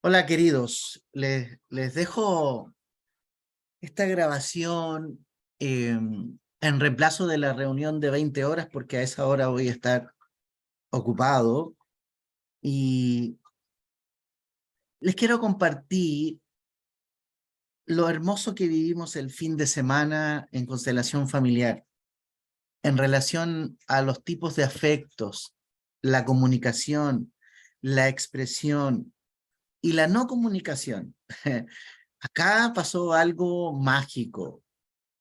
Hola queridos, les dejo esta grabación en reemplazo de la reunión de 20 horas porque a esa hora voy a estar ocupado y les quiero compartir lo hermoso que vivimos el fin de semana en Constelación Familiar en relación a los tipos de afectos, la comunicación, la expresión y la no comunicación. Acá pasó algo mágico,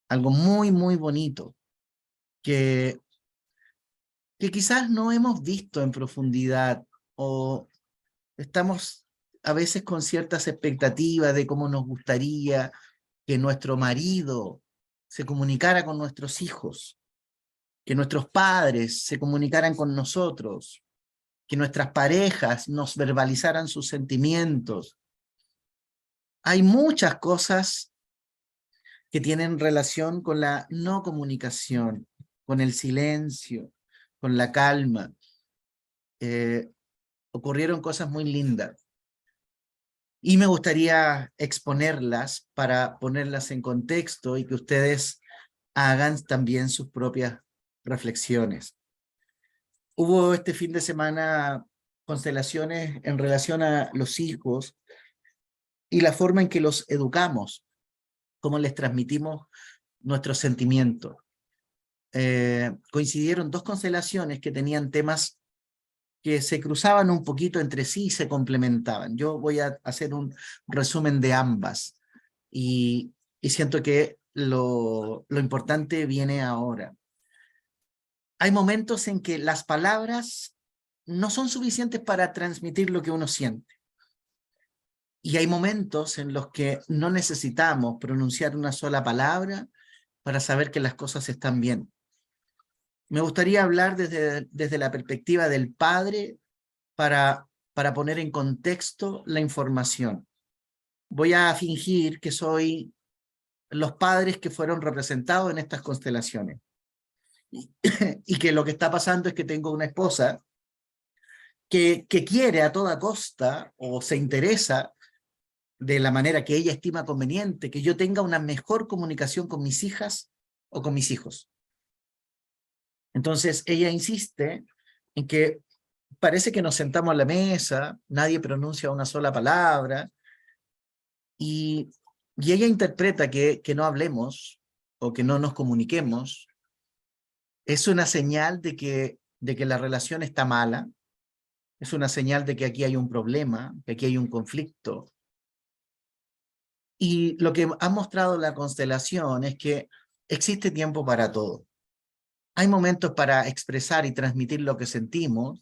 algo muy, muy bonito, que, que quizás no hemos visto en profundidad o estamos a veces con ciertas expectativas de cómo nos gustaría que nuestro marido se comunicara con nuestros hijos, que nuestros padres se comunicaran con nosotros, que nuestras parejas nos verbalizaran sus sentimientos. Hay muchas cosas que tienen relación con la no comunicación, con el silencio, con la calma. Eh, Ocurrieron cosas muy lindas y me gustaría exponerlas para ponerlas en contexto y que ustedes hagan también sus propias reflexiones. Hubo este fin de semana constelaciones en relación a los hijos y la forma en que los educamos, cómo les transmitimos nuestros sentimientos. Coincidieron dos constelaciones que tenían temas que se cruzaban un poquito entre sí y se complementaban. Yo voy a hacer un resumen de ambas y siento que lo importante viene ahora. Hay momentos en que las palabras no son suficientes para transmitir lo que uno siente. Y hay momentos en los que no necesitamos pronunciar una sola palabra para saber que las cosas están bien. Me gustaría hablar desde la perspectiva del padre para poner en contexto la información. Voy a fingir que soy los padres que fueron representados en estas constelaciones. Y, y que lo que está pasando es que tengo una esposa que quiere a toda costa o se interesa de la manera que ella estima conveniente que yo tenga una mejor comunicación con mis hijas o con mis hijos. Entonces ella insiste en que parece que nos sentamos a la mesa, nadie pronuncia una sola palabra, y, y ella interpreta que no hablemos o que no nos comuniquemos es una señal de que la relación está mala, es una señal de que aquí hay un problema, que aquí hay un conflicto. Y lo que ha mostrado la constelación es que existe tiempo para todo. Hay momentos para expresar y transmitir lo que sentimos,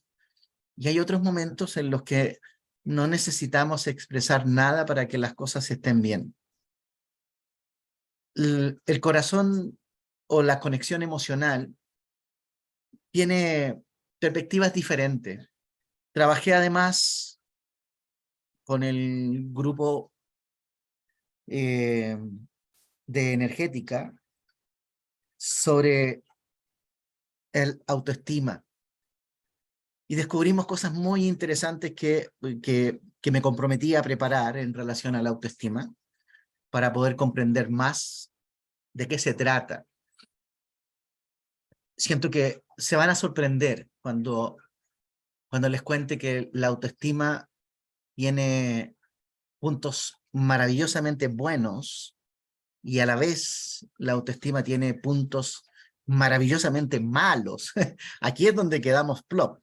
y hay otros momentos en los que no necesitamos expresar nada para que las cosas estén bien. El corazón o la conexión emocional tiene perspectivas diferentes. Trabajé además con el grupo eh, de energética sobre el autoestima y descubrimos cosas muy interesantes que me comprometí a preparar en relación a la autoestima para poder comprender más de qué se trata. Siento que se van a sorprender cuando les cuente que la autoestima tiene puntos maravillosamente buenos y a la vez la autoestima tiene puntos maravillosamente malos. Aquí es donde quedamos plop,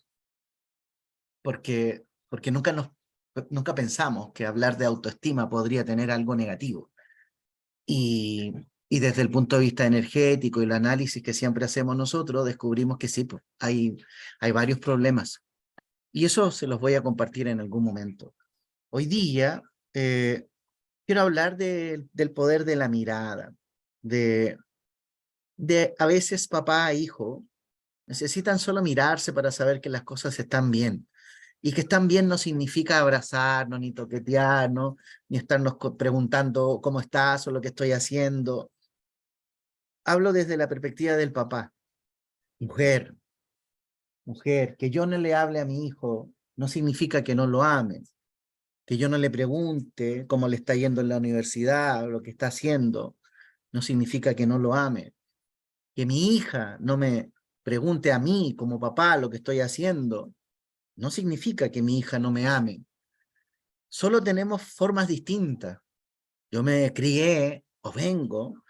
porque nunca pensamos que hablar de autoestima podría tener algo negativo. Y, y desde el punto de vista energético y el análisis que siempre hacemos nosotros, descubrimos que sí, pues, hay varios problemas. Y eso se los voy a compartir en algún momento. Hoy día eh, quiero hablar del poder de la mirada, de, de a veces papá e hijo necesitan solo mirarse para saber que las cosas están bien. Y que están bien no significa abrazarnos, ni toquetearnos, ni estarnos preguntando cómo estás o lo que estoy haciendo. Hablo desde la perspectiva del papá. Mujer, mujer, que yo no le hable a mi hijo no significa que no lo ame. Que yo no le pregunte cómo le está yendo en la universidad o lo que está haciendo, no significa que no lo ame. Que mi hija no me pregunte a mí como papá lo que estoy haciendo, no significa que mi hija no me ame. Solo tenemos formas distintas. Yo me crié o vengo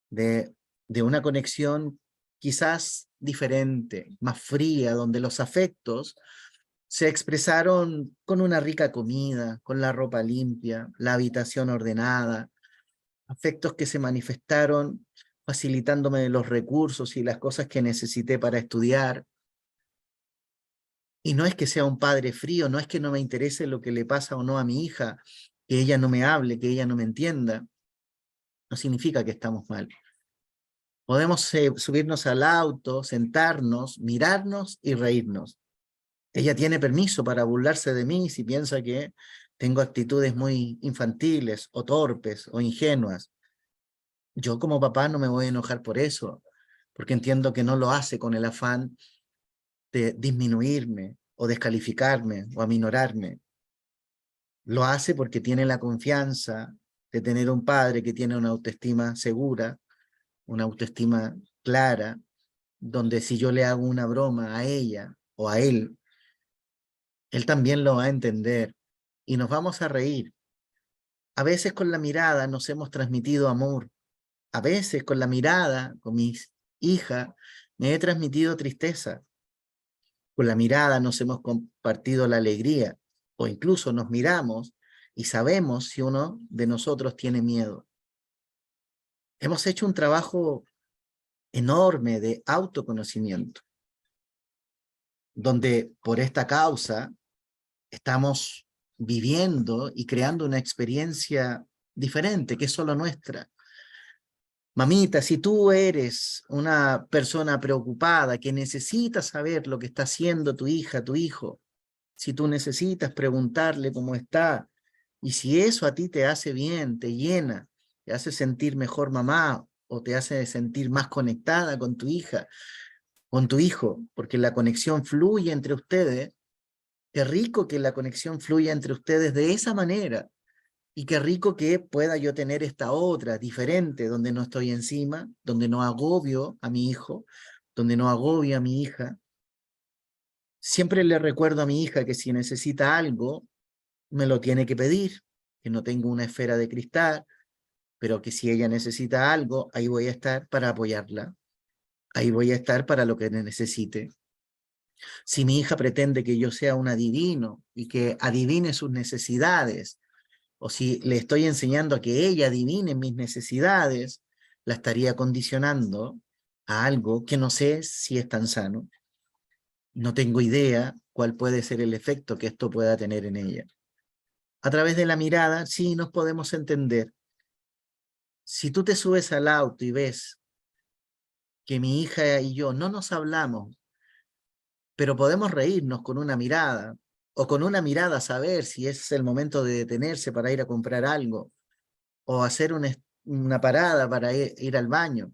de, de una conexión quizás diferente, más fría, donde los afectos se expresaron con una rica comida, con la ropa limpia, la habitación ordenada, afectos que se manifestaron facilitándome los recursos y las cosas que necesité para estudiar. Y no es que sea un padre frío, no es que no me interese lo que le pasa o no a mi hija, que ella no me hable, que ella no me entienda, no significa que estamos mal. Podemos subirnos al auto, sentarnos, mirarnos y reírnos. Ella tiene permiso para burlarse de mí si piensa que tengo actitudes muy infantiles o torpes o ingenuas. Yo como papá no me voy a enojar por eso, porque entiendo que no lo hace con el afán de disminuirme o descalificarme o aminorarme. Lo hace porque tiene la confianza de tener un padre que tiene una autoestima segura, una autoestima clara, donde si yo le hago una broma a ella o a él también lo va a entender y nos vamos a reír. A veces con la mirada nos hemos transmitido amor. A veces con la mirada, con mi hija, me he transmitido tristeza. Con la mirada nos hemos compartido la alegría o incluso nos miramos y sabemos si uno de nosotros tiene miedo. Hemos hecho un trabajo enorme de autoconocimiento, donde por esta causa estamos viviendo y creando una experiencia diferente, que es solo nuestra. Mamita, si tú eres una persona preocupada que necesita saber lo que está haciendo tu hija, tu hijo, si tú necesitas preguntarle cómo está, y si eso a ti te hace bien, te llena, te hace sentir mejor mamá o te hace sentir más conectada con tu hija, con tu hijo, porque la conexión fluye entre ustedes, qué rico que la conexión fluya entre ustedes de esa manera. Y qué rico que pueda yo tener esta otra, diferente, donde no estoy encima, donde no agobio a mi hijo, donde no agobio a mi hija. Siempre le recuerdo a mi hija que si necesita algo, me lo tiene que pedir, que no tengo una esfera de cristal, pero que si ella necesita algo, ahí voy a estar para apoyarla. Ahí voy a estar para lo que necesite. Si mi hija pretende que yo sea un adivino y que adivine sus necesidades, o si le estoy enseñando a que ella adivine mis necesidades, la estaría condicionando a algo que no sé si es tan sano. No tengo idea cuál puede ser el efecto que esto pueda tener en ella. A través de la mirada, sí nos podemos entender. Si tú te subes al auto y ves que mi hija y yo no nos hablamos, pero podemos reírnos con una mirada, o con una mirada saber si es el momento de detenerse para ir a comprar algo, o hacer una parada para ir al baño.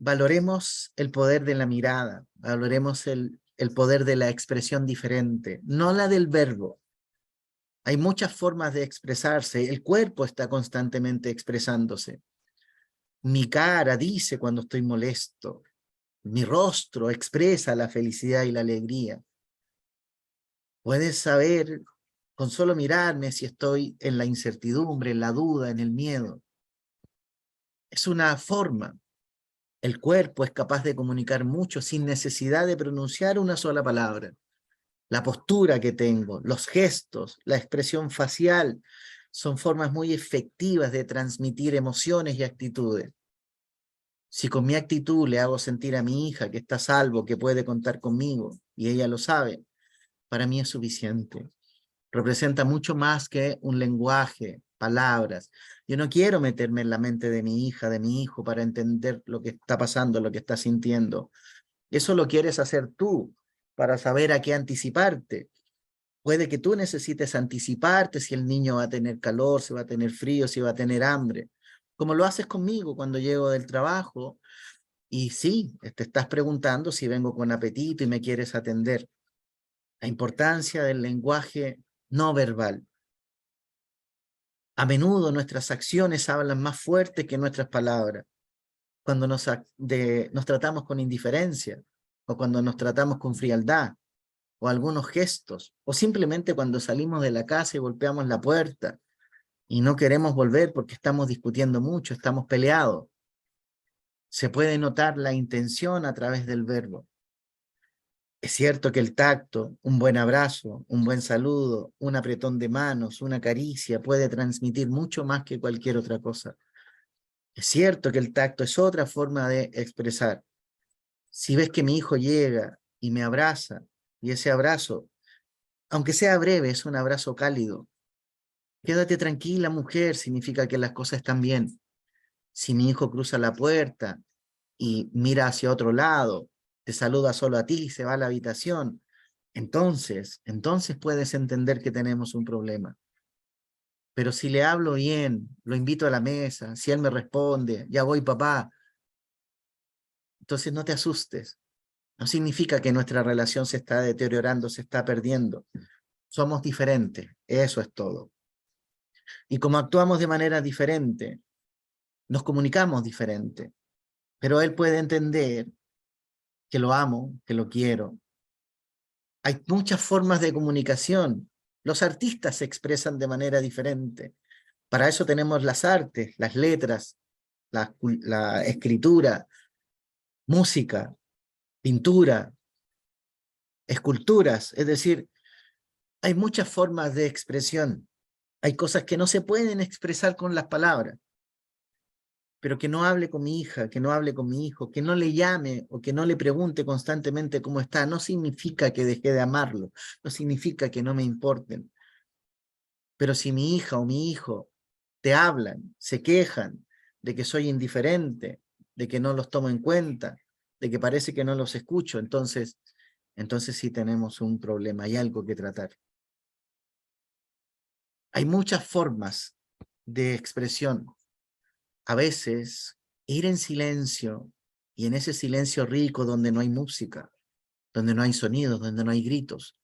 Valoremos el poder de la mirada, valoremos el poder de la expresión diferente, no la del verbo. Hay muchas formas de expresarse, el cuerpo está constantemente expresándose. Mi cara dice cuando estoy molesto, mi rostro expresa la felicidad y la alegría. Puedes saber con solo mirarme si estoy en la incertidumbre, en la duda, en el miedo. Es una forma. El cuerpo es capaz de comunicar mucho sin necesidad de pronunciar una sola palabra. La postura que tengo, los gestos, la expresión facial son formas muy efectivas de transmitir emociones y actitudes. Si con mi actitud le hago sentir a mi hija que está a salvo, que puede contar conmigo, y ella lo sabe, para mí es suficiente. Representa mucho más que un lenguaje, palabras. Yo no quiero meterme en la mente de mi hija, de mi hijo, para entender lo que está pasando, lo que está sintiendo. Eso lo quieres hacer tú, para saber a qué anticiparte. Puede que tú necesites anticiparte si el niño va a tener calor, si va a tener frío, si va a tener hambre. Como lo haces conmigo cuando llego del trabajo y sí, te estás preguntando si vengo con apetito y me quieres atender. La importancia del lenguaje no verbal. A menudo nuestras acciones hablan más fuerte que nuestras palabras. Cuando nos tratamos con indiferencia, o cuando nos tratamos con frialdad, o algunos gestos, o simplemente cuando salimos de la casa y golpeamos la puerta y no queremos volver porque estamos discutiendo mucho, estamos peleados. Se puede notar la intención a través del verbo. Es cierto que el tacto, un buen abrazo, un buen saludo, un apretón de manos, una caricia puede transmitir mucho más que cualquier otra cosa. Es cierto que el tacto es otra forma de expresar. Si ves que mi hijo llega y me abraza, y ese abrazo, aunque sea breve, es un abrazo cálido. Quédate tranquila, mujer, significa que las cosas están bien. Si mi hijo cruza la puerta y mira hacia otro lado, te saluda solo a ti y se va a la habitación, entonces puedes entender que tenemos un problema. Pero si le hablo bien, lo invito a la mesa, si él me responde, ya voy papá, entonces no te asustes. No significa que nuestra relación se está deteriorando, se está perdiendo. Somos diferentes, eso es todo. Y como actuamos de manera diferente, nos comunicamos diferente. Pero él puede entender que lo amo, que lo quiero. Hay muchas formas de comunicación. Los artistas se expresan de manera diferente. Para eso tenemos las artes, las letras, la escritura, música, pintura, esculturas. Es decir, hay muchas formas de expresión. Hay cosas que no se pueden expresar con las palabras, pero que no hable con mi hija, que no hable con mi hijo, que no le llame o que no le pregunte constantemente cómo está, no significa que deje de amarlo, no significa que no me importen. Pero si mi hija o mi hijo te hablan, se quejan de que soy indiferente, de que no los tomo en cuenta, de que parece que no los escucho, entonces sí tenemos un problema, hay algo que tratar. Hay muchas formas de expresión. A veces, ir en silencio, y en ese silencio rico donde no hay música, donde no hay sonidos, donde no hay gritos,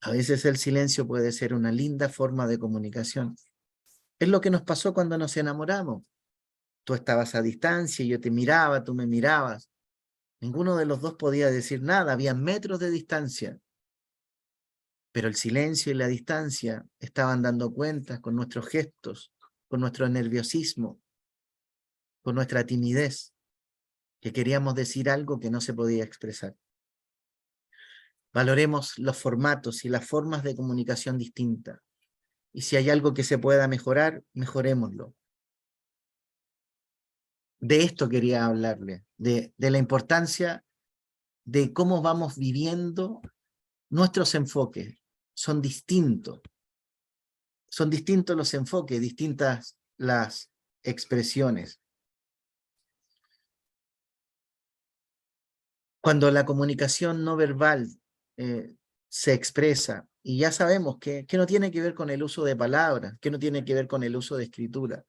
a veces el silencio puede ser una linda forma de comunicación. Es lo que nos pasó cuando nos enamoramos. Tú estabas a distancia y yo te miraba, tú me mirabas. Ninguno de los dos podía decir nada, había metros de distancia. Pero el silencio y la distancia estaban dando cuenta con nuestros gestos, con nuestro nerviosismo, con nuestra timidez, que queríamos decir algo que no se podía expresar. Valoremos los formatos y las formas de comunicación distintas. Y si hay algo que se pueda mejorar, mejorémoslo. De esto quería hablarle, de la importancia de cómo vamos viviendo nuestros enfoques. Son distintos los enfoques, distintas las expresiones. Cuando la comunicación no verbal se expresa, y ya sabemos que no tiene que ver con el uso de palabras, que no tiene que ver con el uso de escritura.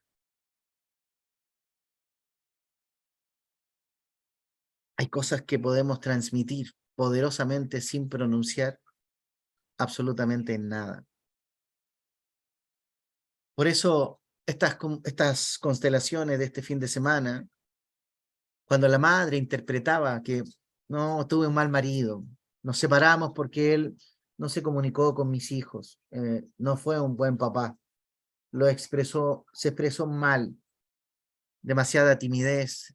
Hay cosas que podemos transmitir poderosamente sin pronunciar absolutamente nada. Por eso estas constelaciones de este fin de semana, cuando la madre interpretaba que no, tuve un mal marido, nos separamos porque él no se comunicó con mis hijos, no fue un buen papá, se expresó mal, demasiada timidez,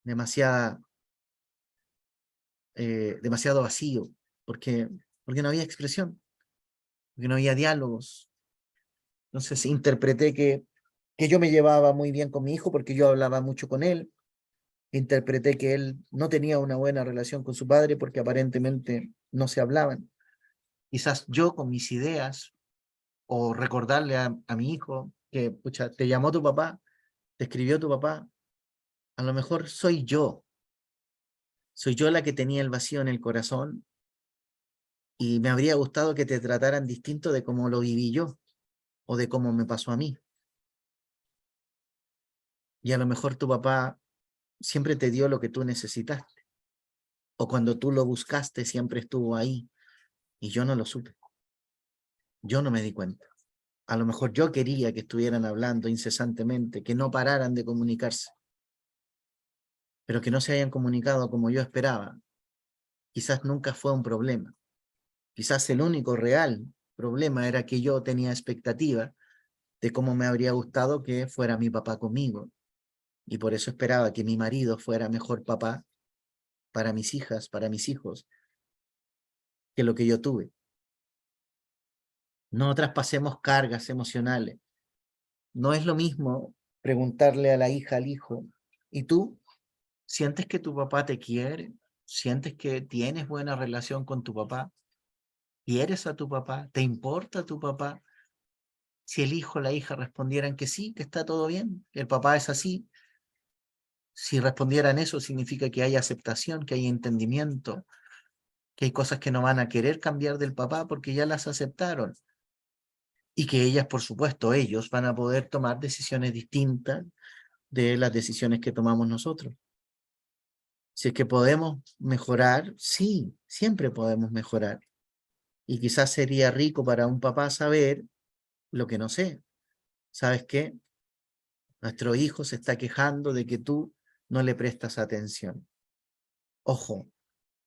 demasiado vacío, porque no había expresión, porque no había diálogos. Entonces interpreté que yo me llevaba muy bien con mi hijo porque yo hablaba mucho con él. Interpreté que él no tenía una buena relación con su padre porque aparentemente no se hablaban. Quizás yo con mis ideas o recordarle a mi hijo que, pucha, te llamó tu papá, te escribió tu papá, a lo mejor soy yo la que tenía el vacío en el corazón y me habría gustado que te trataran distinto de cómo lo viví yo o de cómo me pasó a mí. Y a lo mejor tu papá siempre te dio lo que tú necesitaste o cuando tú lo buscaste siempre estuvo ahí y yo no lo supe. Yo no me di cuenta. A lo mejor yo quería que estuvieran hablando incesantemente, que no pararan de comunicarse, pero que no se hayan comunicado como yo esperaba. Quizás nunca fue un problema. Quizás el único real problema era que yo tenía expectativa de cómo me habría gustado que fuera mi papá conmigo. Y por eso esperaba que mi marido fuera mejor papá para mis hijas, para mis hijos, que lo que yo tuve. No traspasemos cargas emocionales. No es lo mismo preguntarle a la hija, al hijo, ¿y tú sientes que tu papá te quiere? ¿Sientes que tienes buena relación con tu papá? ¿Quieres a tu papá? ¿Te importa tu papá? Si el hijo o la hija respondieran que sí, que está todo bien, que el papá es así, si respondieran eso, significa que hay aceptación, que hay entendimiento, que hay cosas que no van a querer cambiar del papá porque ya las aceptaron. Y que ellas, por supuesto, ellos van a poder tomar decisiones distintas de las decisiones que tomamos nosotros. Si es que podemos mejorar, sí, siempre podemos mejorar. Y quizás sería rico para un papá saber lo que no sé. ¿Sabes qué? Nuestro hijo se está quejando de que tú no le prestas atención. Ojo,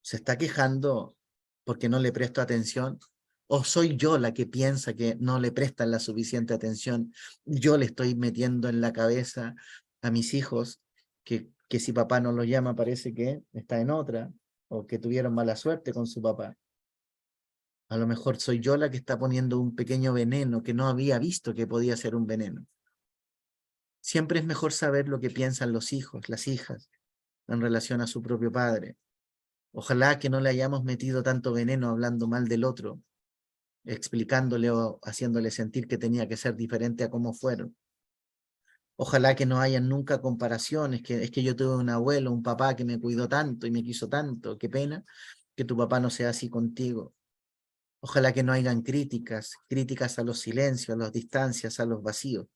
se está quejando porque no le presto atención, o soy yo la que piensa que no le prestan la suficiente atención. Yo le estoy metiendo en la cabeza a mis hijos que si papá no lo llama parece que está en otra, o que tuvieron mala suerte con su papá. A lo mejor soy yo la que está poniendo un pequeño veneno que no había visto que podía ser un veneno. Siempre es mejor saber lo que piensan los hijos, las hijas, en relación a su propio padre. Ojalá que no le hayamos metido tanto veneno hablando mal del otro, explicándole o haciéndole sentir que tenía que ser diferente a cómo fueron. Ojalá que no hayan nunca comparaciones, que es que yo tuve un abuelo, un papá que me cuidó tanto y me quiso tanto, qué pena que tu papá no sea así contigo. Ojalá que no hayan críticas, críticas a los silencios, a las distancias, a los vacíos.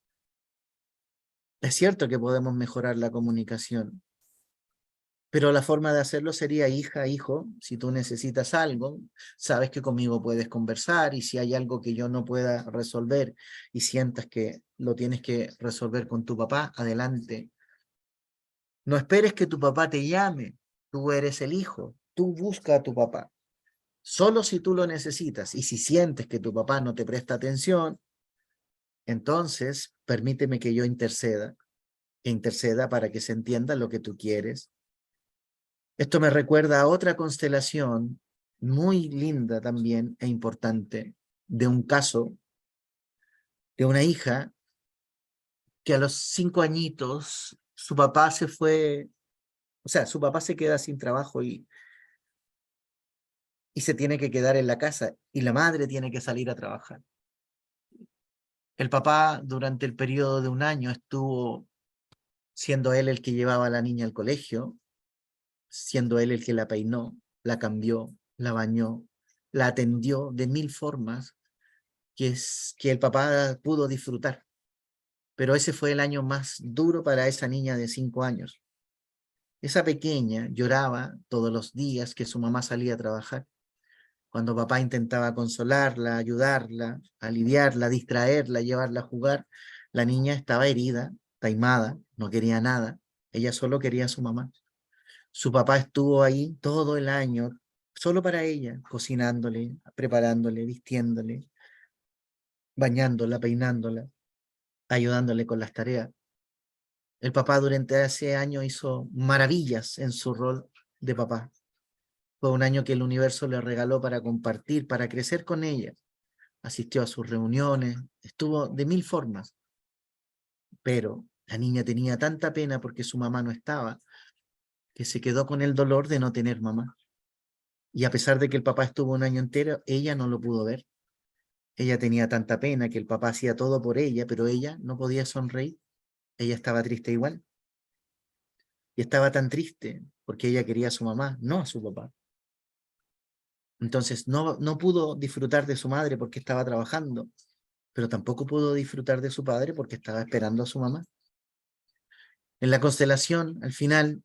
Es cierto que podemos mejorar la comunicación, pero la forma de hacerlo sería hija, hijo, si tú necesitas algo, sabes que conmigo puedes conversar y si hay algo que yo no pueda resolver y sientas que lo tienes que resolver con tu papá, adelante. No esperes que tu papá te llame, tú eres el hijo, tú busca a tu papá. Solo si tú lo necesitas y si sientes que tu papá no te presta atención, entonces permíteme que yo interceda para que se entienda lo que tú quieres. Esto me recuerda a otra constelación muy linda también e importante de un caso de una hija que a los 5 añitos su papá se fue, o sea, su papá se queda sin trabajo y se tiene que quedar en la casa y la madre tiene que salir a trabajar. El papá durante el periodo de un año estuvo siendo él el que llevaba a la niña al colegio, siendo él el que la peinó, la cambió, la bañó, la atendió de 1000 formas que el papá pudo disfrutar. Pero ese fue el año más duro para esa niña de 5 años. Esa pequeña lloraba todos los días que su mamá salía a trabajar. Cuando papá intentaba consolarla, ayudarla, aliviarla, distraerla, llevarla a jugar, la niña estaba herida, taimada, no quería nada. Ella solo quería a su mamá. Su papá estuvo ahí todo el año, solo para ella, cocinándole, preparándole, vistiéndole, bañándola, peinándola, ayudándole con las tareas. El papá durante ese año hizo maravillas en su rol de papá. Fue un año que el universo le regaló para compartir, para crecer con ella. Asistió a sus reuniones, estuvo de 1000 formas, pero la niña tenía tanta pena porque su mamá no estaba, que se quedó con el dolor de no tener mamá. Y a pesar de que el papá estuvo un año entero, ella no lo pudo ver. Ella tenía tanta pena que el papá hacía todo por ella, pero ella no podía sonreír. Ella estaba triste igual. Y estaba tan triste porque ella quería a su mamá, no a su papá. Entonces no pudo disfrutar de su madre porque estaba trabajando, pero tampoco pudo disfrutar de su padre porque estaba esperando a su mamá. En la constelación, al final,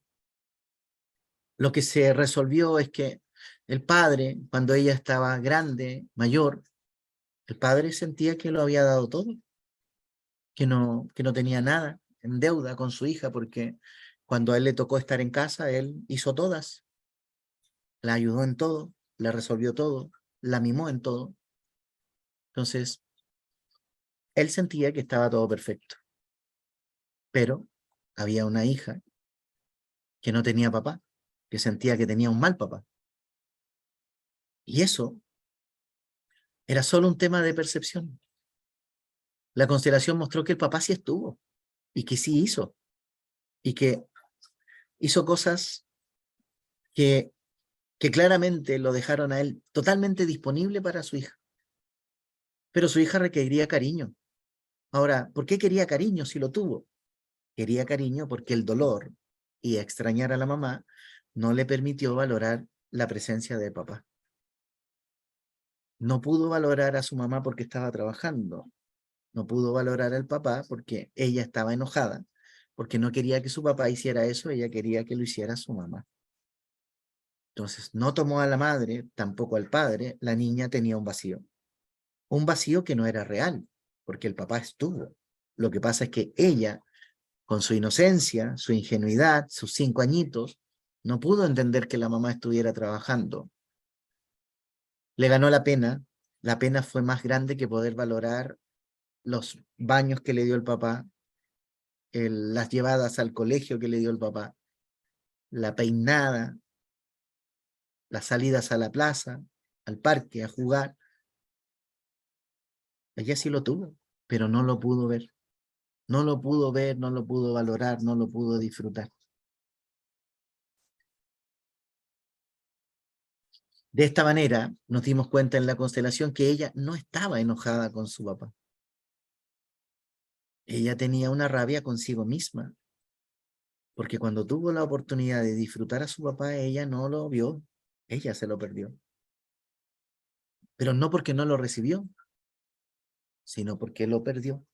lo que se resolvió es que el padre, cuando ella estaba grande, mayor, El padre sentía que lo había dado todo, que no tenía nada en deuda con su hija, porque cuando a él le tocó estar en casa, él hizo todas, la ayudó en todo, la resolvió todo, la mimó en todo. Entonces, él sentía que estaba todo perfecto, pero había una hija que no tenía papá, que sentía que tenía un mal papá. Y eso era solo un tema de percepción. La constelación mostró que el papá sí estuvo y que sí hizo, y que hizo cosas que, que claramente lo dejaron a él totalmente disponible para su hija. Pero su hija requería cariño. Ahora, ¿por qué quería cariño si lo tuvo? Quería cariño porque el dolor y extrañar a la mamá no le permitió valorar la presencia de papá. No pudo valorar a su mamá porque estaba trabajando. No pudo valorar al papá porque ella estaba enojada, porque no quería que su papá hiciera eso, ella quería que lo hiciera su mamá. Entonces, no tomó a la madre, tampoco al padre, la niña tenía un vacío que no era real, porque el papá estuvo. Lo que pasa es que ella, con su inocencia, su ingenuidad, sus 5 añitos, no pudo entender que la mamá estuviera trabajando. Le ganó la pena fue más grande que poder valorar los baños que le dio el papá, las llevadas al colegio que le dio el papá, la peinada, las salidas a la plaza, al parque, a jugar. Ella sí lo tuvo, pero no lo pudo ver. No lo pudo ver, no lo pudo valorar, no lo pudo disfrutar. De esta manera nos dimos cuenta en la constelación que ella no estaba enojada con su papá. Ella tenía una rabia consigo misma, porque cuando tuvo la oportunidad de disfrutar a su papá, ella no lo vio, ella se lo perdió. Pero no porque no lo recibió, sino porque lo perdió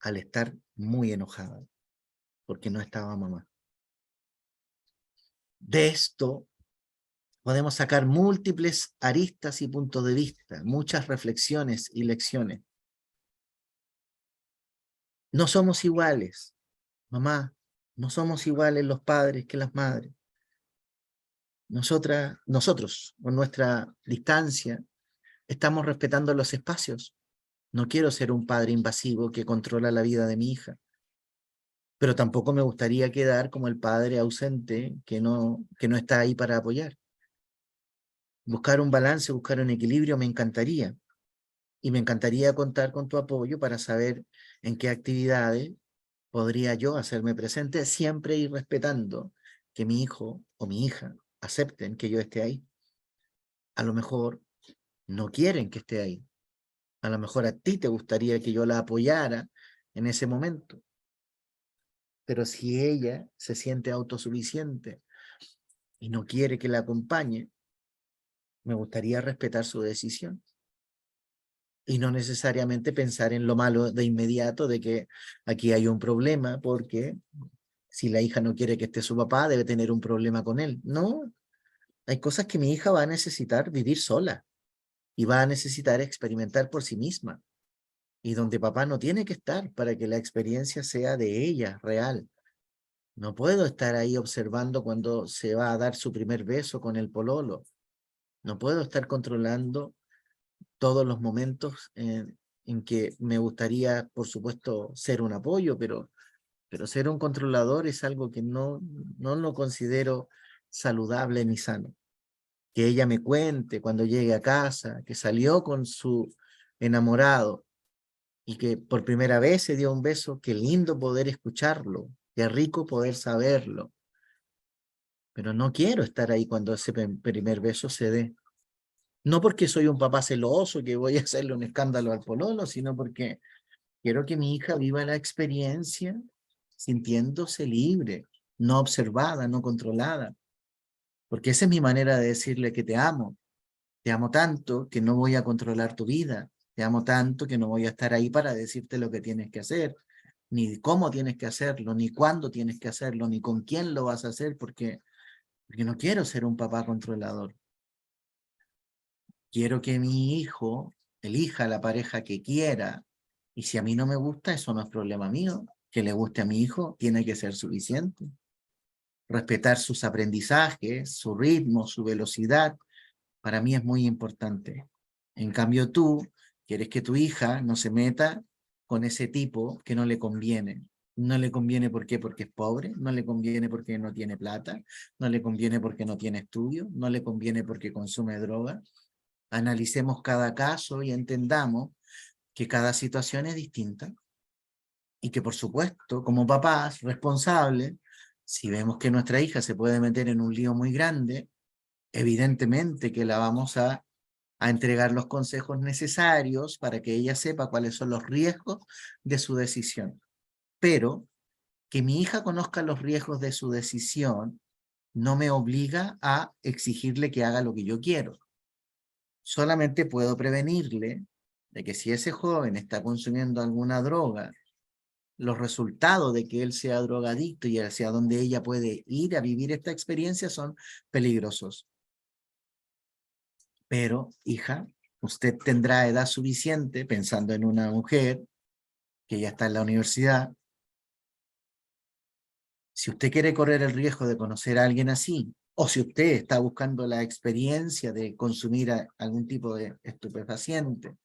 al estar muy enojada, porque no estaba mamá. De esto podemos sacar múltiples aristas y puntos de vista, muchas reflexiones y lecciones. No somos iguales, mamá, no somos iguales los padres que las madres. Nosotros, con nuestra distancia, estamos respetando los espacios. No quiero ser un padre invasivo que controla la vida de mi hija, pero tampoco me gustaría quedar como el padre ausente que no está ahí para apoyar. Buscar un balance, buscar un equilibrio me encantaría. Y me encantaría contar con tu apoyo para saber en qué actividades podría yo hacerme presente, siempre y respetando que mi hijo o mi hija acepten que yo esté ahí. A lo mejor no quieren que esté ahí. A lo mejor a ti te gustaría que yo la apoyara en ese momento. Pero si ella se siente autosuficiente y no quiere que la acompañe, me gustaría respetar su decisión. Y no necesariamente pensar en lo malo de inmediato, de que aquí hay un problema, porque si la hija no quiere que esté su papá, debe tener un problema con él. No, hay cosas que mi hija va a necesitar vivir sola y va a necesitar experimentar por sí misma, y donde papá no tiene que estar para que la experiencia sea de ella, real. No puedo estar ahí observando cuando se va a dar su primer beso con el pololo. No puedo estar controlando todos los momentos en que me gustaría, por supuesto, ser un apoyo, pero ser un controlador es algo que no lo considero saludable ni sano. Que ella me cuente cuando llegue a casa, que salió con su enamorado y que por primera vez se dio un beso, qué lindo poder escucharlo, qué rico poder saberlo, pero no quiero estar ahí cuando ese primer beso se dé. No porque soy un papá celoso que voy a hacerle un escándalo al pololo, sino porque quiero que mi hija viva la experiencia sintiéndose libre, no observada, no controlada, porque esa es mi manera de decirle que te amo tanto que no voy a controlar tu vida, te amo tanto que no voy a estar ahí para decirte lo que tienes que hacer, ni cómo tienes que hacerlo, ni cuándo tienes que hacerlo, ni con quién lo vas a hacer, porque no quiero ser un papá controlador. Quiero que mi hijo elija la pareja que quiera, y si a mí no me gusta, eso no es problema mío. Que le guste a mi hijo tiene que ser suficiente. Respetar sus aprendizajes, su ritmo, su velocidad, para mí es muy importante. En cambio tú quieres que tu hija no se meta con ese tipo que no le conviene. No le conviene ¿por qué? Porque es pobre, no le conviene porque no tiene plata, no le conviene porque no tiene estudio, no le conviene porque consume droga. Analicemos cada caso y entendamos que cada situación es distinta y que por supuesto, como papás responsables, si vemos que nuestra hija se puede meter en un lío muy grande, evidentemente que la vamos a entregar los consejos necesarios para que ella sepa cuáles son los riesgos de su decisión. Pero que mi hija conozca los riesgos de su decisión no me obliga a exigirle que haga lo que yo quiero. Solamente puedo prevenirle de que si ese joven está consumiendo alguna droga, los resultados de que él sea drogadicto y hacia donde ella puede ir a vivir esta experiencia son peligrosos. Pero, hija, usted tendrá edad suficiente, pensando en una mujer que ya está en la universidad. Si usted quiere correr el riesgo de conocer a alguien así, o si usted está buscando la experiencia de consumir algún tipo de estupefaciente,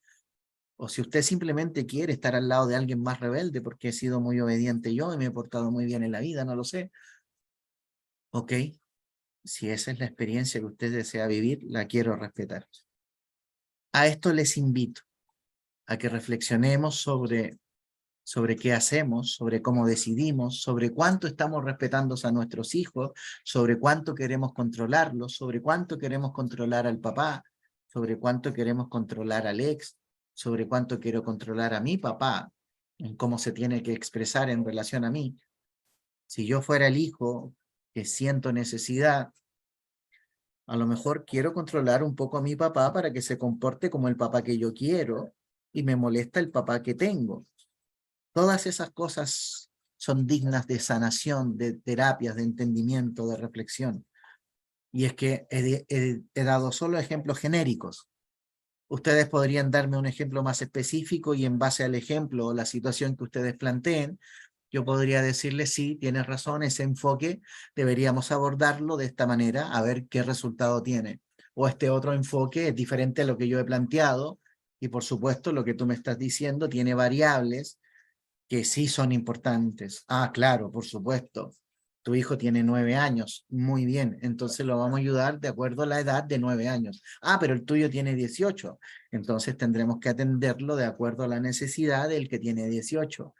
o si usted simplemente quiere estar al lado de alguien más rebelde porque he sido muy obediente yo y me he portado muy bien en la vida, no lo sé. Ok, si esa es la experiencia que usted desea vivir, la quiero respetar. A esto les invito, a que reflexionemos sobre qué hacemos, sobre cómo decidimos, sobre cuánto estamos respetando a nuestros hijos, sobre cuánto queremos controlarlos, sobre cuánto queremos controlar al papá, sobre cuánto queremos controlar al ex, sobre cuánto quiero controlar a mi papá, en cómo se tiene que expresar en relación a mí. Si yo fuera el hijo que siento necesidad, a lo mejor quiero controlar un poco a mi papá para que se comporte como el papá que yo quiero y me molesta el papá que tengo. Todas esas cosas son dignas de sanación, de terapias, de entendimiento, de reflexión. Y es que he dado solo ejemplos genéricos. Ustedes podrían darme un ejemplo más específico y en base al ejemplo o la situación que ustedes planteen, yo podría decirles, sí, tienes razón, ese enfoque deberíamos abordarlo de esta manera, a ver qué resultado tiene. O este otro enfoque es diferente a lo que yo he planteado y por supuesto lo que tú me estás diciendo tiene variables que sí son importantes. Ah, claro, por supuesto. Tu hijo tiene 9 años. Muy bien. Entonces lo vamos a ayudar de acuerdo a la edad de 9 años. Ah, pero el tuyo tiene 18. Entonces tendremos que atenderlo de acuerdo a la necesidad del que tiene 18.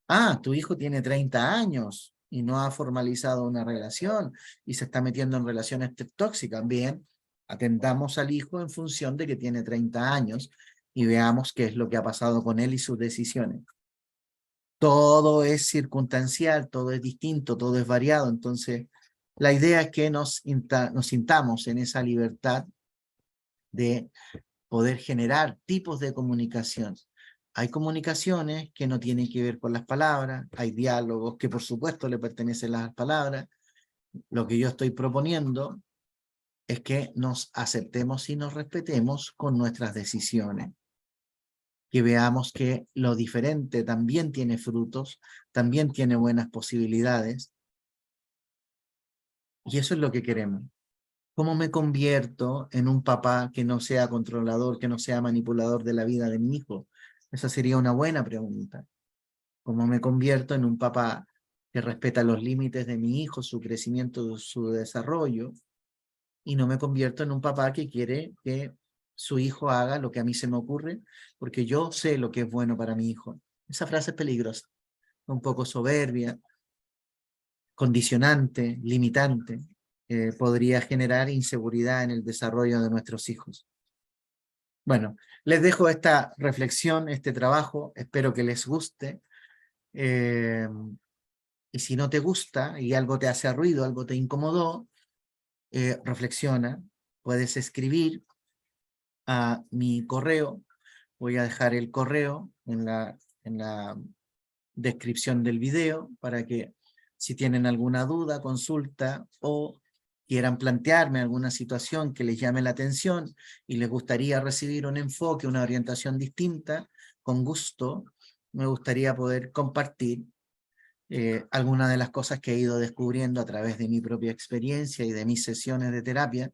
Ah, tu hijo tiene 30 años y no ha formalizado una relación y se está metiendo en relaciones tóxicas. Bien, atendamos al hijo en función de que tiene 30 años y veamos qué es lo que ha pasado con él y sus decisiones. Todo es circunstancial, todo es distinto, todo es variado. Entonces, la idea es que nos sintamos en esa libertad de poder generar tipos de comunicación. Hay comunicaciones que no tienen que ver con las palabras, hay diálogos que por supuesto le pertenecen a las palabras. Lo que yo estoy proponiendo es que nos aceptemos y nos respetemos con nuestras decisiones. Que veamos que lo diferente también tiene frutos, también tiene buenas posibilidades, y eso es lo que queremos. ¿Cómo me convierto en un papá que no sea controlador, que no sea manipulador de la vida de mi hijo? Esa sería una buena pregunta. ¿Cómo me convierto en un papá que respeta los límites de mi hijo, su crecimiento, su desarrollo, y no me convierto en un papá que quiere que su hijo haga lo que a mí se me ocurre, porque yo sé lo que es bueno para mi hijo? Esa frase es peligrosa, un poco soberbia, condicionante, limitante, podría generar inseguridad en el desarrollo de nuestros hijos. Bueno, les dejo esta reflexión, este trabajo, espero que les guste. eh, y si no te gusta y algo te hace ruido, algo te incomodó, reflexiona, puedes escribir a mi correo. Voy a dejar el correo en la descripción del video para que si tienen alguna duda, consulta o quieran plantearme alguna situación que les llame la atención y les gustaría recibir un enfoque, una orientación distinta, con gusto me gustaría poder compartir algunas de las cosas que he ido descubriendo a través de mi propia experiencia y de mis sesiones de terapia.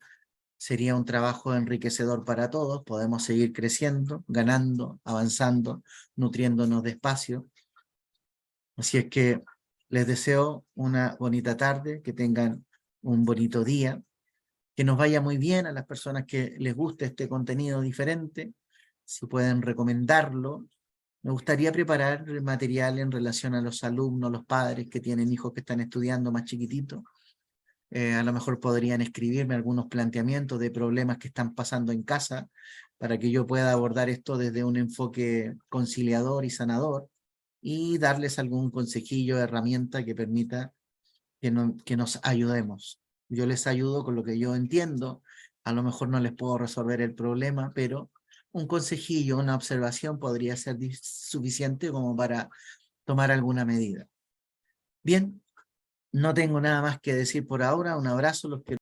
Sería un trabajo enriquecedor para todos, podemos seguir creciendo, ganando, avanzando, nutriéndonos de espacio. Así es que les deseo una bonita tarde, que tengan un bonito día, que nos vaya muy bien a las personas que les guste este contenido diferente, si pueden recomendarlo. Me gustaría preparar material en relación a los alumnos, los padres que tienen hijos que están estudiando más chiquititos. A lo mejor podrían escribirme algunos planteamientos de problemas que están pasando en casa para que yo pueda abordar esto desde un enfoque conciliador y sanador y darles algún consejillo, herramienta que permita que nos ayudemos. Yo les ayudo con lo que yo entiendo, a lo mejor no les puedo resolver el problema, pero un consejillo, una observación podría ser suficiente como para tomar alguna medida. Bien, no tengo nada más que decir por ahora. Un abrazo, los quiero.